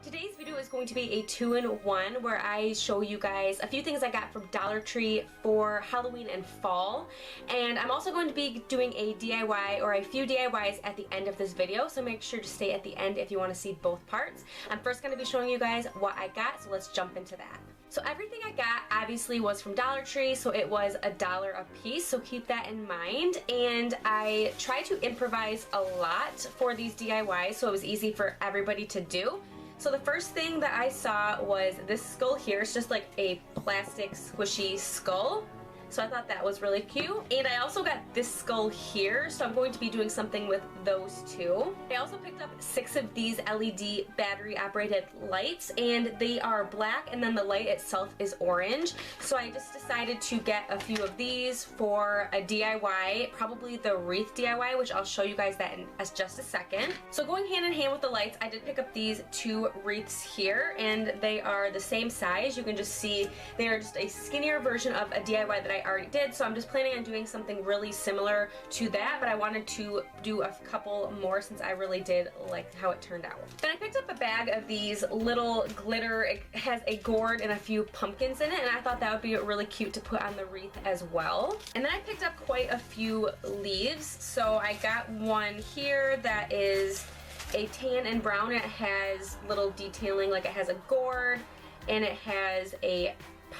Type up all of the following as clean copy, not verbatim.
Today's video is going to be a 2-in-1 where I show you guys a few things I got from Dollar Tree for Halloween and fall. And I'm also going to be doing a DIY or a few DIYs at the end of this video, so make sure to stay at the end if you want to see both parts. I'm first going to be showing you guys what I got, so let's jump into that. So everything I got obviously was from Dollar Tree, so it was $1 a piece, so keep that in mind. And I tried to improvise a lot for these DIYs so it was easy for everybody to do. So the first thing that I saw was this skull here. It's just like a plastic squishy skull. So I thought that was really cute. And I also got this skull here, so I'm going to be doing something with those two. I also picked up 6 of these LED battery operated lights, and they are black and then the light itself is orange. So I just decided to get a few of these for a DIY, probably the wreath DIY, which I'll show you guys that in just a second. So going hand in hand with the lights, I did pick up these 2 wreaths here, and they are the same size. You can just see they are just a skinnier version of a DIY that I already did, so I'm just planning on doing something really similar to that, but I wanted to do a couple more since I really did like how it turned out. Then I picked up a bag of these little glitter. It has a gourd and a few pumpkins in it, and I thought that would be really cute to put on the wreath as well. And then I picked up quite a few leaves. So I got one here that is a tan and brown, and it has little detailing, like it has a gourd and it has a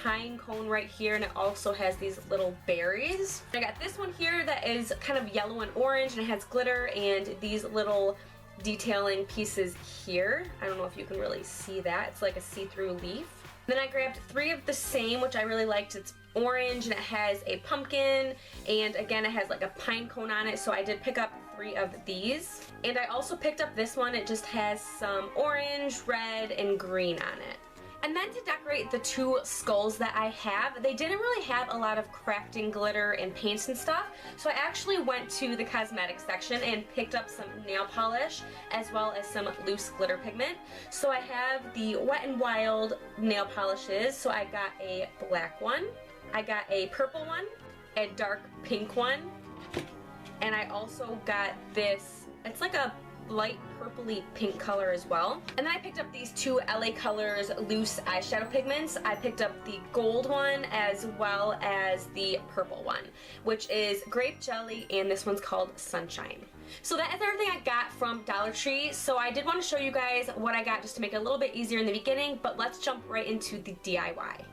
pine cone right here, and it also has these little berries. I got this one here that is kind of yellow and orange, and it has glitter and these little detailing pieces here. I don't know if you can really see that. It's like a see-through leaf. Then I grabbed 3 of the same, which I really liked. It's orange and it has a pumpkin, and again it has like a pine cone on it, so I did pick up 3 of these. And I also picked up this one. It just has some orange, red, and green on it. And then to decorate the 2 skulls that I have, they didn't really have a lot of crafting glitter and paints and stuff, so I actually went to the cosmetics section and picked up some nail polish as well as some loose glitter pigment. So I have the Wet n Wild nail polishes, so I got a black one, I got a purple one, a dark pink one, and I also got this, it's like a light purpley pink color as well. And then I picked up these 2 LA Colors loose eyeshadow pigments. I picked up the gold one as well as the purple one, which is grape jelly, and this one's called Sunshine. So that is everything I got from Dollar Tree. So I did want to show you guys what I got just to make it a little bit easier in the beginning, but let's jump right into the DIY.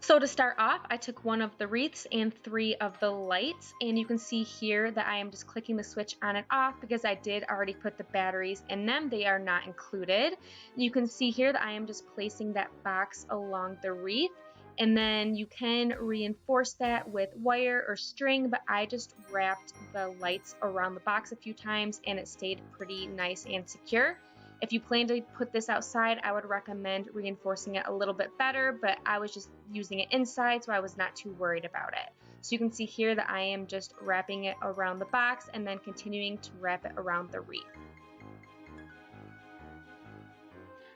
So to start off, I took 1 of the wreaths and 3 of the lights, and you can see here that I am just clicking the switch on and off because I did already put the batteries in them. They are not included. You can see here that I am just placing that box along the wreath, and then you can reinforce that with wire or string, but I just wrapped the lights around the box a few times and it stayed pretty nice and secure. If you plan to put this outside, I would recommend reinforcing it a little bit better, but I was just using it inside, so I was not too worried about it. So you can see here that I am just wrapping it around the box and then continuing to wrap it around the wreath.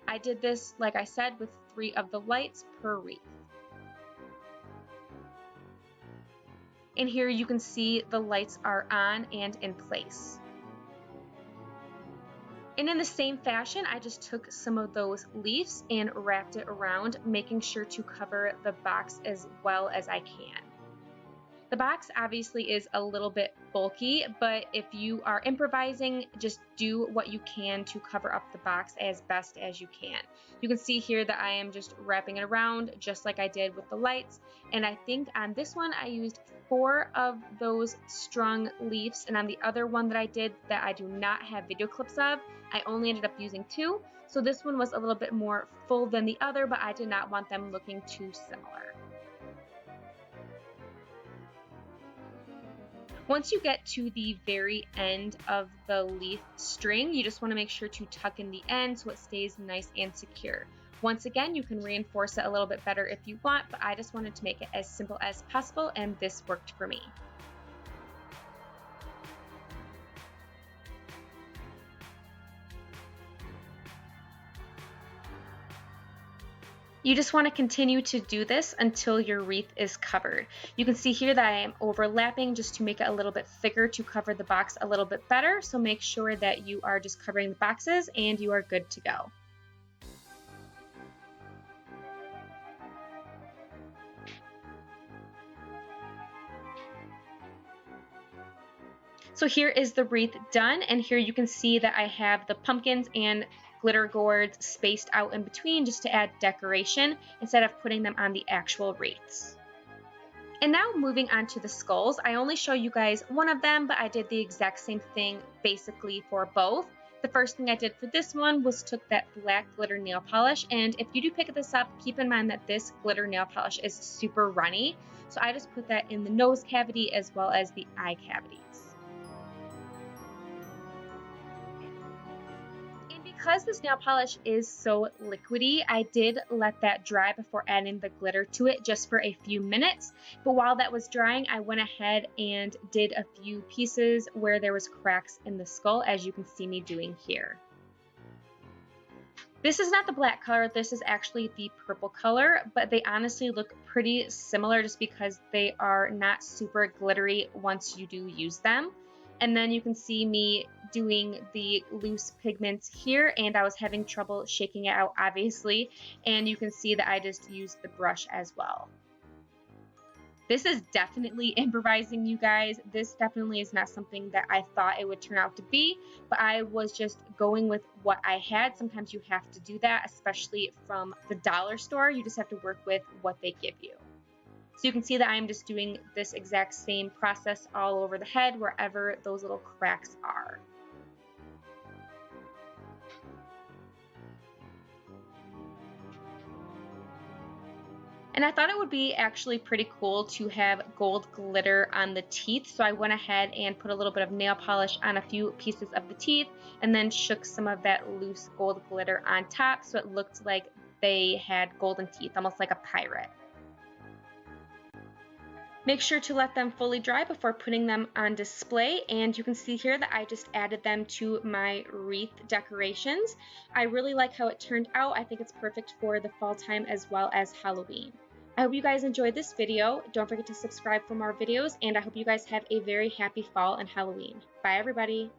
I did this, like I said, with 3 of the lights per wreath. And here you can see the lights are on and in place. And in the same fashion, I just took some of those leaves and wrapped it around, making sure to cover the box as well as I can. The box obviously is a little bit bulky, but if you are improvising, just do what you can to cover up the box as best as you can. You can see here that I am just wrapping it around just like I did with the lights, and I think on this one I used 4 of those strung leaves, and on the other one that I did that I do not have video clips of, I only ended up using 2. So this one was a little bit more full than the other, but I did not want them looking too similar. Once you get to the very end of the leaf string, you just want to make sure to tuck in the end so it stays nice and secure. Once again, you can reinforce it a little bit better if you want, but I just wanted to make it as simple as possible, and this worked for me. You just want to continue to do this until your wreath is covered. You can see here that I am overlapping just to make it a little bit thicker to cover the box a little bit better. So make sure that you are just covering the boxes and you are good to go. So here is the wreath done, and here you can see that I have the pumpkins and glitter gourds spaced out in between just to add decoration instead of putting them on the actual wreaths. And now moving on to the skulls, I only show you guys one of them, but I did the exact same thing basically for both. The first thing I did for this one was took that black glitter nail polish, and if you do pick this up, keep in mind that this glitter nail polish is super runny, so I just put that in the nose cavity as well as the eye cavities. Because this nail polish is so liquidy, I did let that dry before adding the glitter to it just for a few minutes. But while that was drying, I went ahead and did a few pieces where there was cracks in the skull, as you can see me doing here. This is not the black color, this is actually the purple color, but they honestly look pretty similar just because they are not super glittery once you do use them. And then you can see me doing the loose pigments here, and I was having trouble shaking it out, obviously, and you can see that I just used the brush as well. This is definitely improvising, you guys. This definitely is not something that I thought it would turn out to be, but I was just going with what I had. Sometimes you have to do that, especially from the dollar store. You just have to work with what they give you. So you can see that I'm just doing this exact same process all over the head, wherever those little cracks are. And I thought it would be actually pretty cool to have gold glitter on the teeth, so I went ahead and put a little bit of nail polish on a few pieces of the teeth and then shook some of that loose gold glitter on top so it looked like they had golden teeth, almost like a pirate. Make sure to let them fully dry before putting them on display, and you can see here that I just added them to my wreath decorations. I really like how it turned out. I think it's perfect for the fall time as well as Halloween. I hope you guys enjoyed this video. Don't forget to subscribe for more videos, and I hope you guys have a very happy fall and Halloween. Bye everybody!